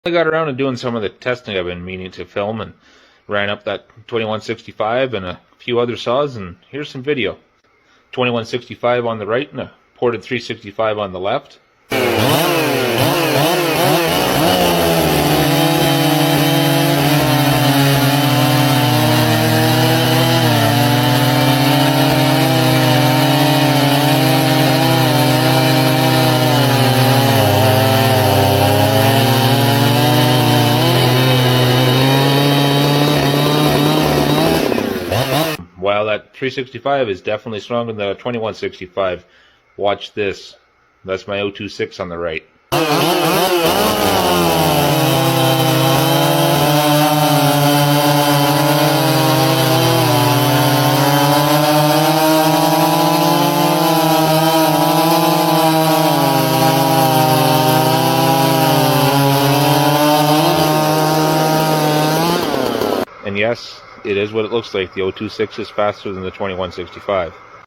I got around to doing some of the testing I've been meaning to film, and ran up that 2165 and a few other saws, and here's some video. 2165 on the right and a ported 365 on the left. While that 365 is definitely stronger than the 2165, watch this. That's my 026 on the right. And yes, it is what it looks like. The 026 is faster than the 2165.